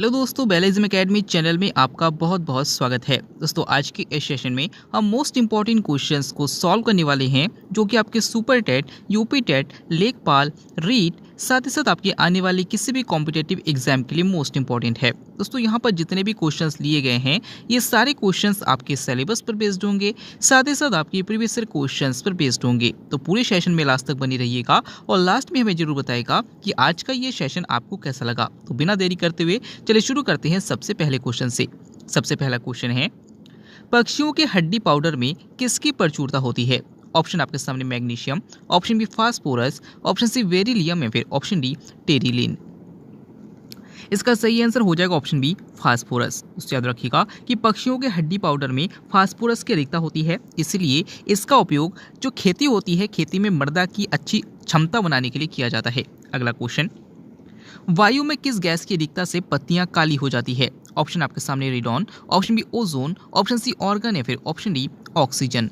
Hello दोस्तों, बैलेज्म academy channel में आपका बहुत बहुत स्वागत है। दोस्तों आज के इस सेशन में हम मोस्ट इंपॉर्टेंट क्वेश्चंस को सॉल्व करने वाले हैं जो कि आपके सुपर टेट, यूपी टेट, लेखपाल, रीट, साथ ही साथ आपके आने वाले किसी भी कॉम्पिटेटिव एग्जाम के लिए मोस्ट इंपॉर्टेंट है। दोस्तों यहाँ पर जितने भी क्वेश्चंस लिए गए हैं ये सारे क्वेश्चंस आपके सिलेबस पर बेस्ड होंगे, साथ ही साथ आपके प्रीवियस ईयर क्वेश्चंस पर बेस्ड होंगे। तो पूरे सेशन में लास्ट तक बनी रहिएगा और लास्ट में हमें जरूर बताएगा कि आज का ये सेशन आपको कैसा लगा। तो बिना देरी करते हुए चलिए शुरू करते हैं सबसे पहले क्वेश्चन से। सबसे पहला क्वेश्चन है, पक्षियों के हड्डी पाउडर में किसकी प्रचुरता होती है? ऑप्शन आपके सामने magnesium, option B phosphorus, option C beryllium या फिर ऑप्शन डी टेरिलिन। इसका सही आंसर हो जाएगा ऑप्शन बी फास्फोरस। उससे याद रखिएगा कि पक्षियों के हड्डी पाउडर में फास्फोरस की अधिकता होती है, इसलिए इसका उपयोग जो खेती होती है, खेती में मृदा की अच्छी क्षमता बनाने के लिए किया जाता है। अगला क्वेश्चन, वायु में किस गैस की अधिकता से पत्तियां काली हो जाती है? ऑप्शन आपके सामने radon, option B ozone, option C argon या फिर ऑप्शन डी ऑक्सीजन।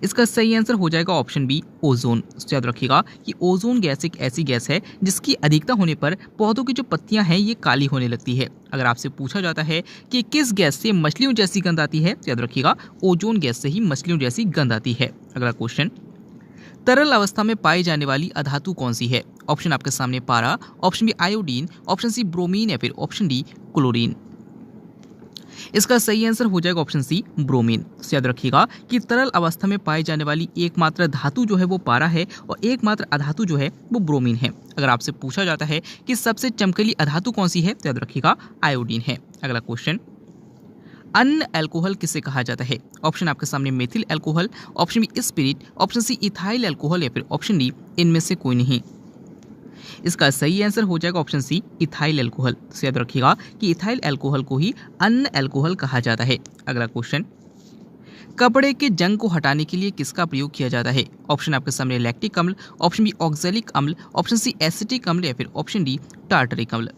इसका सही आंसर हो जाएगा ऑप्शन बी ओजोन। तो याद रखिएगा कि ओजोन गैस एक ऐसी गैस है जिसकी अधिकता होने पर पौधों की जो पत्तियां हैं ये काली होने लगती है। अगर आपसे पूछा जाता है कि किस गैस से मछलियों जैसी गंध आती है, तो याद रखिएगा ओजोन गैस से ही मछलियों जैसी गंध आती है। अगला क्वेश्चन, तरल अवस्था में पाई जाने वाली अधातु कौन सी है? ऑप्शन आपके सामने पारा, option B iodine, option C bromine या फिर ऑप्शन डी क्लोरीन। इसका सही आंसर हो जाएगा ऑप्शन सी ब्रोमीन। तो याद रखिएगा कि तरल अवस्था में पाई जाने वाली एकमात्र धातु जो है वो पारा है और एकमात्र अधातु जो है वो ब्रोमीन है। अगर आपसे पूछा जाता है कि सबसे चमकीली अधातु कौन सी है, तो याद रखिएगा आयोडीन है। अगला क्वेश्चन, अन्य अल्कोहल किसे कहा जाता है? ऑप्शन आपके सामने methyl alcohol, option B spirit, option C ethyl alcohol या फिर ऑप्शन डी इनमें से कोई नहीं। इसका सही आंसर हो जाएगा ऑप्शन सी इथाइल अल्कोहल। तो याद रखिएगा कि इथाइल अल्कोहल को ही अन्य अल्कोहल कहा जाता है। अगला क्वेश्चन, कपड़े के जंग को हटाने के लिए किसका प्रयोग किया जाता है? ऑप्शन आपके सामने लैक्टिक अम्ल, ऑप्शन बी ऑक्जेलिक अम्ल, ऑप्शन सी एसिटिक अम्ल या फिर ऑप्शन डी टार्टरिक अम्ल।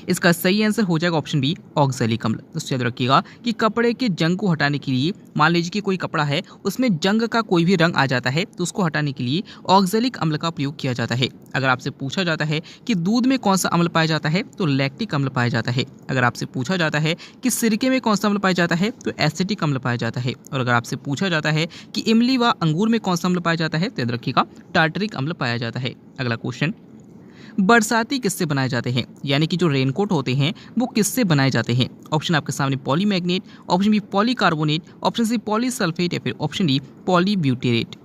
इसका सही आंसर हो जाएगा ऑप्शन बी ऑक्जेलिक अम्ल। तो याद रखिएगा कि कपड़े के जंग को हटाने के लिए, मान लीजिए कि कोई कपड़ा है उसमें जंग का कोई भी रंग आ जाता है तो उसको हटाने के लिए ऑक्जेलिक अम्ल का प्रयोग किया जाता है। अगर आपसे पूछा जाता है कि दूध में कौन सा अम्ल पाया जाता है, तो लैक्टिक अम्ल पाया जाता है। अगर आपसे पूछा जाता है कि सिरके में कौन सा अम्ल पाया जाता है, तो एसिटिक अम्ल पाया जाता है। और अगर आपसे पूछा जाता है कि इमली व अंगूर में कौन सा अम्ल पाया जाता है, तो याद रखिएगा टार्टरिक अम्ल पाया जाता है। अगला क्वेश्चन, बरसाती किससे बनाए जाते हैं? यानी कि जो रेनकोट होते हैं वो किससे बनाए जाते हैं? ऑप्शन आपके सामने polymagnet, option B polycarbonate, option C polysulphate या फिर ऑप्शन डी पॉलीब्यूटेरेट।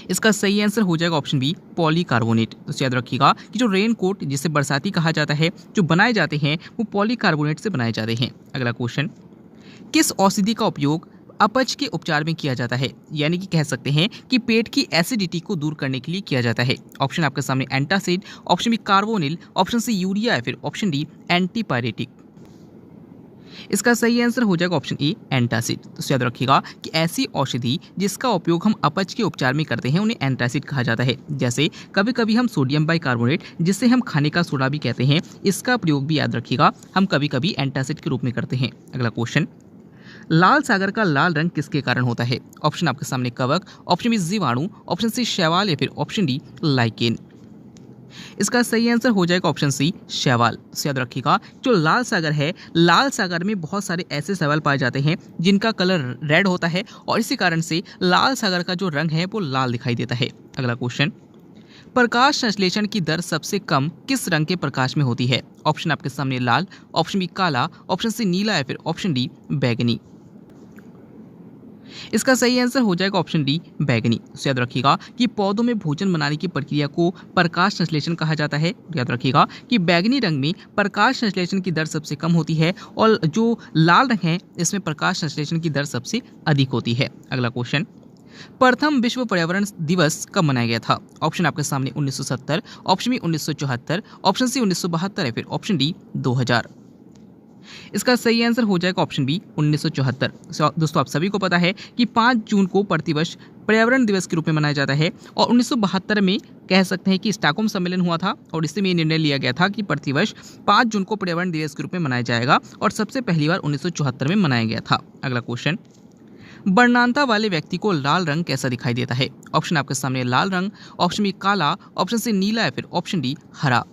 इसका सही आंसर हो जाएगा ऑप्शन बी पॉलीकार्बोनेट। तो याद रखिएगा कि जो रेनकोट जिसे बरसाती कहा जाता है, जो बनाए जाते हैं वो पॉलीकार्बोनेट से बनाए जाते हैं। अगला क्वेश्चन, किस औषधि का उपयोग अपच के उपचार में किया जाता है? यानी कि कह सकते हैं कि पेट की एसिडिटी को दूर करने के लिए किया जाता है। ऑप्शन आपके सामने antacid, option B carbonyl, option C urea या फिर ऑप्शन डी एंटीपायरेटिक। इसका सही आंसर हो जाएगा ऑप्शन ए एंटासिड। तो याद रखिएगा कि ऐसी औषधि जिसका उपयोग हम अपच के उपचार में करते हैं उन्हें एंटासिड कहा जाता है। जैसे कभी कभी हम सोडियम बाइकार्बोनेट, जिसे हम खाने का सोडा भी कहते हैं, इसका प्रयोग भी याद रखिएगा हम कभी कभी एंटासिड के रूप में करते हैं। अगला क्वेश्चन, लाल सागर का लाल रंग किसके कारण होता है? ऑप्शन आपके सामने कवक, ऑप्शन बी जीवाणु, ऑप्शन सी शैवाल या फिर ऑप्शन डी लाइकेन। इसका सही आंसर हो जाएगा ऑप्शन सी शैवाल। तो याद रखिएगा जो लाल सागर है, लाल सागर में बहुत सारे ऐसे शैवाल पाए जाते हैं जिनका कलर रेड होता है और इसी कारण से लाल सागर का जो रंग है वो लाल दिखाई देता है। अगला क्वेश्चन, प्रकाश संश्लेषण की दर सबसे कम किस रंग के प्रकाश में होती है? ऑप्शन आपके सामने लाल, ऑप्शन बी काला, ऑप्शन सी नीला या फिर ऑप्शन डी बैगनी। इसका सही आंसर हो जाएगा ऑप्शन डी बैगनी। तो याद रखिएगा कि पौधों में भोजन बनाने की प्रक्रिया को प्रकाश संश्लेषण कहा जाता है। याद रखिएगा कि बैगनी रंग में प्रकाश संश्लेषण की दर सबसे कम होती है और जो लाल रंग है इसमें प्रकाश संश्लेषण की दर सबसे अधिक होती है। अगला क्वेश्चन, प्रथम विश्व पर्यावरण दिवस कब मनाया गया था? ऑप्शन आपके सामने 1970, ऑप्शन बी 1974, ऑप्शन सी 1972 या फिर ऑप्शन डी 2000। इसका सही आंसर हो जाएगा ऑप्शन बी 1974। दोस्तों आप सभी को पता है कि 5 जून को प्रतिवर्ष पर्यावरण दिवस के रूप में मनाया जाता है और 1972 में कह सकते हैं कि स्टॉकहोम सम्मेलन हुआ था और इससे में ये निर्णय लिया गया था कि प्रतिवर्ष 5 जून को पर्यावरण दिवस के रूप में मनाया जाएगा और सबसे पहली बार 1974 में मनाया गया था। अगला क्वेश्चन, वर्णांता वाले व्यक्ति को लाल रंग कैसा दिखाई देता है? ऑप्शन आपके सामने लाल रंग, ऑप्शन बी काला, ऑप्शन सी नीला या फिर ऑप्शन डी हरा।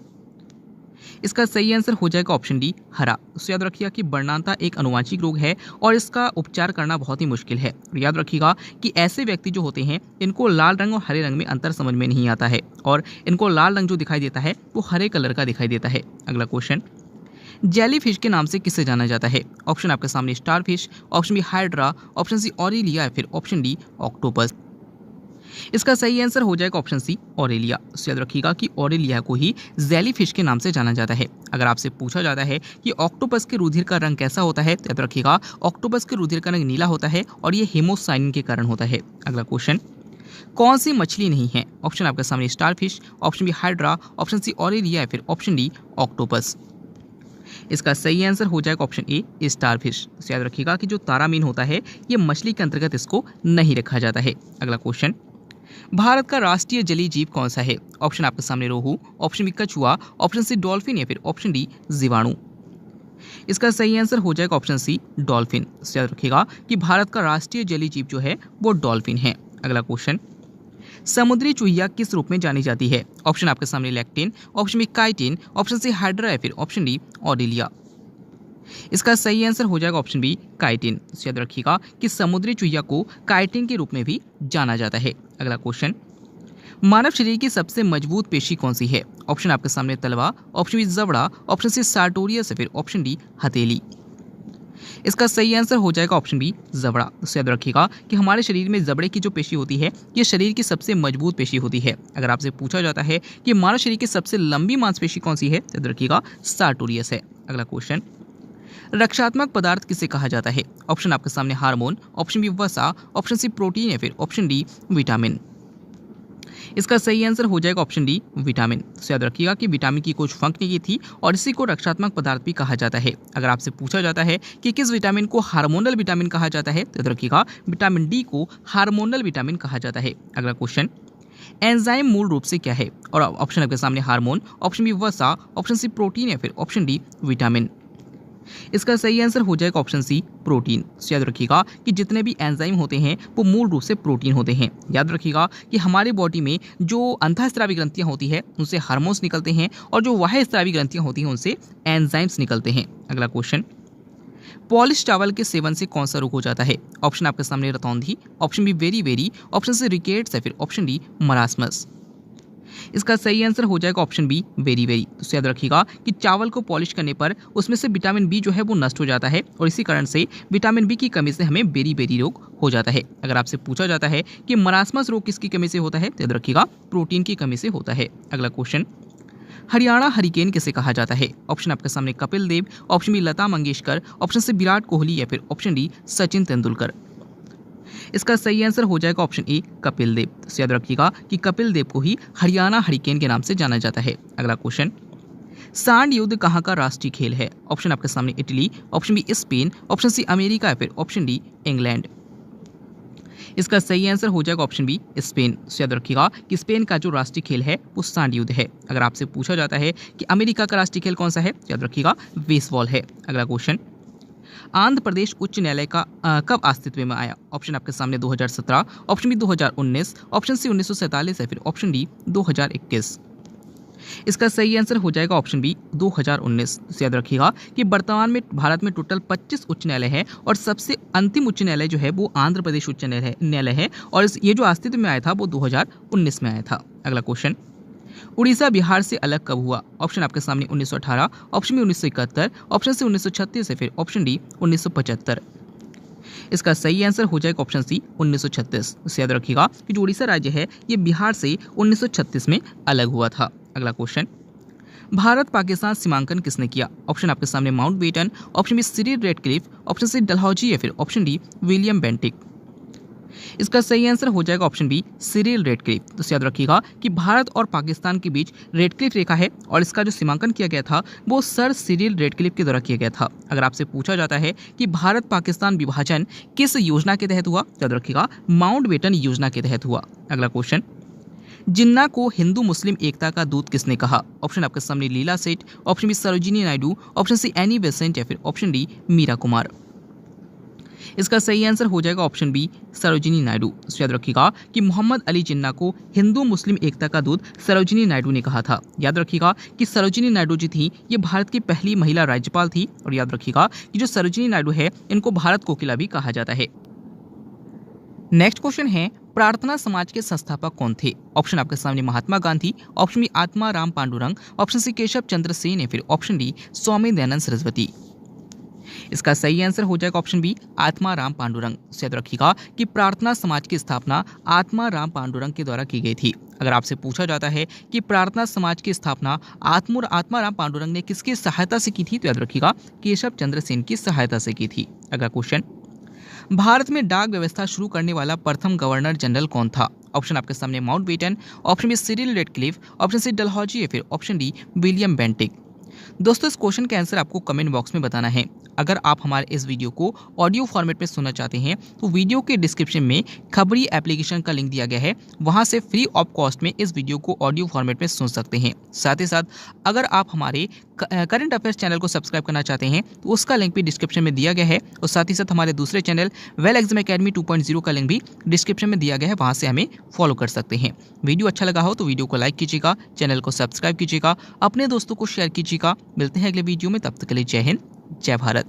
इसका सही आंसर हो जाएगा ऑप्शन डी हरा। तो याद रखिएगा कि वर्णांता एक आनुवांशिक रोग है और इसका उपचार करना बहुत ही मुश्किल है। और याद रखिएगा कि ऐसे व्यक्ति जो होते हैं इनको लाल रंग और हरे रंग में अंतर समझ में नहीं आता है और इनको लाल रंग जो दिखाई देता है वो हरे कलर का दिखाई देता है। अगला क्वेश्चन, जेली फिश के नाम से किसे जाना जाता है? ऑप्शन आपके सामने star fish, option B hydra, option C Aurelia या फिर ऑप्शन डी ऑक्टोपस। इसका सही आंसर हो जाएगा ऑप्शन सी ऑरेलिया। तो याद रखिएगा कि ऑरेलिया को ही जेली फिश के नाम से जाना जाता है। अगर आपसे पूछा जाता है कि ऑक्टोपस के रुधिर का रंग कैसा होता है तो याद रखिएगा ऑक्टोपस के रुधिर का रंग नीला होता है और ये हेमोसाइनिन के कारण होता है। अगला क्वेश्चन, कौन सी मछली नहीं है? ऑप्शन आपके सामने star fish, option B hydra, option C Aurelia या फिर ऑप्शन डी ऑक्टोपस। इसका सही आंसर हो जाएगा ऑप्शन ए स्टार फिश। तो याद रखिएगा कि जो तारामीन होता है ये मछली के अंतर्गत इसको नहीं रखा जाता है। अगला क्वेश्चन, भारत का राष्ट्रीय जलीय जीव कौन सा है? ऑप्शन आपके सामने रोहू, ऑप्शन बी कछुआ, ऑप्शन सी डॉल्फिन या फिर ऑप्शन डी जीवाणु। इसका सही आंसर हो जाएगा ऑप्शन सी डॉल्फिन। तो याद रखिएगा कि भारत का राष्ट्रीय जलीय जीव जो है वो डॉल्फिन है। अगला क्वेश्चन, समुद्री चूहिया किस रूप में जानी जाती है? ऑप्शन आपके सामने lectin, option B chitin, option C hydra या फिर ऑप्शन डी ऑरेलिया। इसका सही आंसर हो जाएगा ऑप्शन बी काइटिन। तो याद रखिएगा कि समुद्री चूहिया को काइटिन के रूप में भी जाना जाता है। अगला क्वेश्चन, मानव शरीर की सबसे मजबूत पेशी कौन सी है? ऑप्शन आपके सामने तलवा, ऑप्शन बी जबड़ा, ऑप्शन सी सार्टोरियस या फिर ऑप्शन डी हथेली। इसका सही आंसर हो जाएगा ऑप्शन बी जबड़ा। तो याद रखिएगा कि हमारे शरीर में जबड़े की जो पेशी होती है ये शरीर की सबसे मजबूत पेशी होती है। अगर आपसे पूछा जाता है कि मानव शरीर की सबसे लंबी मांसपेशी कौन सी है तो याद रखिएगा सार्टोरियस है। अगला क्वेश्चन, रक्षात्मक पदार्थ किसे कहा जाता है? ऑप्शन आपके सामने हार्मोन, ऑप्शन बी वसा, ऑप्शन सी प्रोटीन या फिर ऑप्शन डी विटामिन। इसका सही आंसर हो जाएगा ऑप्शन डी विटामिन। तो याद रखिएगा कि विटामिन की कुछ फंक्शनिंग थी और इसी को रक्षात्मक पदार्थ भी कहा जाता है। अगर आपसे पूछा जाता है कि किस विटामिन को हार्मोनल विटामिन कहा जाता है तो याद रखिएगा विटामिन डी को हार्मोनल विटामिन कहा जाता है। अगला क्वेश्चन, एंजाइम मूल रूप से क्या है? और ऑप्शन आपके सामने हार्मोन, ऑप्शन बी वसा, ऑप्शन सी प्रोटीन या फिर ऑप्शन डी विटामिन। इसका सही आंसर हो जाएगा ऑप्शन सी प्रोटीन। तो याद रखिएगा कि जितने भी एंजाइम होते हैं वो मूल रूप से प्रोटीन होते हैं। याद रखिएगा कि हमारे बॉडी में जो अंतःस्रावी ग्रंथियां होती है उनसे हार्मोन्स निकलते हैं और जो बाह्यस्रावी ग्रंथियां होती हैं उनसे एंजाइम्स निकलते हैं। अगला क्वेश्चन, पॉलिश चावल के सेवन से कौन सा रोग हो जाता है? ऑप्शन आपके सामने रतौंधी, ऑप्शन बी वेरी वेरी, ऑप्शन सी रिकेट्स या फिर ऑप्शन डी मरासमस। इसका सही आंसर हो जाएगा ऑप्शन बी वेरी वेरी। तो याद रखिएगा कि चावल को पॉलिश करने पर उसमें से विटामिन बी जो है वो नष्ट हो जाता है और इसी कारण से विटामिन बी की कमी से हमें बेरी बेरी रोग हो जाता है। अगर आपसे पूछा जाता है कि मरासमस रोग किसकी कमी से होता है तो याद रखिएगा प्रोटीन की कमी से होता है। अगला क्वेश्चन, हरियाणा हरिकेन किसे कहा जाता है? ऑप्शन आपके सामने Kapil Dev, option B Lata Mangeshkar, option C Virat Kohli या फिर ऑप्शन डी सचिन तेंदुलकर। इसका सही आंसर हो जाएगा ऑप्शन ए कपिल देव। तो याद रखिएगा कि कपिल देव को ही हरियाणा हरिकेन के नाम से जाना जाता है। अगला क्वेश्चन, सांड युद्ध कहाँ का राष्ट्रीय खेल है? ऑप्शन आपके सामने Italy, option B Spain, option C America या फिर ऑप्शन डी इंग्लैंड। इसका सही आंसर हो जाएगा ऑप्शन बी स्पेन। तो याद रखिएगा कि स्पेन का जो राष्ट्रीय खेल है वो सांड युद्ध है। अगर आपसे पूछा जाता है कि अमेरिका का राष्ट्रीय खेल कौन सा है तो याद रखिएगा बेसबॉल है। अगला क्वेश्चन, आंध्र प्रदेश उच्च न्यायालय का कब अस्तित्व में आया? ऑप्शन आपके सामने 2017, ऑप्शन बी 2019, ऑप्शन सी 1947 या फिर ऑप्शन डी 2021। इसका सही आंसर हो जाएगा ऑप्शन बी 2019। तो याद रखिएगा कि वर्तमान में भारत में टोटल 25 उच्च न्यायालय है और सबसे अंतिम उच्च न्यायालय जो है वो आंध्र प्रदेश उच्च न्यायालय है और ये जो अस्तित्व में आया था वो 2019 में आया था। अगला क्वेश्चन, उड़ीसा बिहार से अलग कब हुआ? ऑप्शन आपके सामने 1918, ऑप्शन बी 1971, ऑप्शन सी 1936 या फिर ऑप्शन डी 1975। इसका सही आंसर हो जाएगा ऑप्शन सी 1936। इसे याद रखिएगा कि जो उड़ीसा राज्य है ये बिहार से 1936 में अलग हुआ था। अगला क्वेश्चन, भारत पाकिस्तान सीमांकन किसने किया? ऑप्शन आपके सामने Mountbatten, option B Cyril Radcliffe, option C Dalhousie या फिर ऑप्शन डी विलियम बेंटिक। इसका सही आंसर हो जाएगा ऑप्शन बी सिरिल रेडक्लिफ। तो याद रखिएगा कि भारत और पाकिस्तान के बीच रेडक्लिफ रेखा है और इसका जो सीमांकन किया गया था वो सर सिरिल रेडक्लिफ के द्वारा किया गया था। अगर आपसे पूछा जाता है कि भारत पाकिस्तान विभाजन किस योजना के तहत हुआ, याद रखिएगा माउंटबेटन योजना के तहत हुआ। अगला क्वेश्चन, जिन्ना को हिंदू मुस्लिम एकता का दूत किसने कहा? ऑप्शन आपके सामने Leila Seth, option B Sarojini Naidu, option C Annie Besant या फिर ऑप्शन डी मीरा कुमार। इसका सही आंसर हो जाएगा ऑप्शन बी सरोजिनी नायडू। तो याद रखिएगा कि मोहम्मद अली जिन्ना को हिंदू मुस्लिम एकता का दूत सरोजिनी नायडू ने कहा था। याद रखिएगा कि सरोजिनी नायडू जी थी ये भारत की पहली महिला राज्यपाल थी। और याद रखिएगा कि जो सरोजिनी नायडू है इनको भारत कोकिला भी कहा जाता है। नेक्स्ट क्वेश्चन है प्रार्थना समाज के संस्थापक कौन थे? ऑप्शन आपके सामने महात्मा गांधी, ऑप्शन बी आत्मा राम पांडुरंग, ऑप्शन सी केशव चंद्र सेन या फिर ऑप्शन डी स्वामी दयानंद सरस्वती। इसका सही आंसर हो जाएगा ऑप्शन बी आत्मा राम पांडुरंग। याद रखिएगा कि प्रार्थना समाज की स्थापना आत्मा राम पांडुरंग के द्वारा की गई थी। अगर आपसे पूछा जाता है कि प्रार्थना समाज की स्थापना आत्मा राम पांडुरंग ने किसकी सहायता से की थी, तो याद रखिएगा केशव चंद्र सेन की सहायता से की थी। अगला क्वेश्चन, भारत में डाक व्यवस्था शुरू करने वाला प्रथम गवर्नर जनरल कौन था? ऑप्शन आपके सामने Mountbatten, option B Cyril Radcliffe, option C Dalhousie या फिर ऑप्शन डी विलियम बेंटिक। दोस्तों इस क्वेश्चन का आंसर आपको कमेंट बॉक्स में बताना है। अगर आप हमारे इस वीडियो को ऑडियो फॉर्मेट में सुनना चाहते हैं तो वीडियो के डिस्क्रिप्शन में खबरी एप्लीकेशन का लिंक दिया गया है, वहां से फ्री ऑफ कॉस्ट में इस वीडियो को ऑडियो फॉर्मेट में सुन सकते हैं। साथ ही साथ अगर आप हमारे करंट अफेयर्स चैनल को सब्सक्राइब करना चाहते हैं तो उसका लिंक भी डिस्क्रिप्शन में दिया गया है। और साथ ही साथ हमारे दूसरे चैनल वेल एग्जाम अकेडमी 2.0 का लिंक भी डिस्क्रिप्शन में दिया गया है, वहां से हमें फॉलो कर सकते हैं। वीडियो अच्छा लगा हो तो वीडियो को लाइक कीजिएगा, चैनल को सब्सक्राइब कीजिएगा, अपने दोस्तों को शेयर कीजिएगा। मिलते हैं अगले वीडियो में, तब तक के लिए जय हिंद, जय भारत।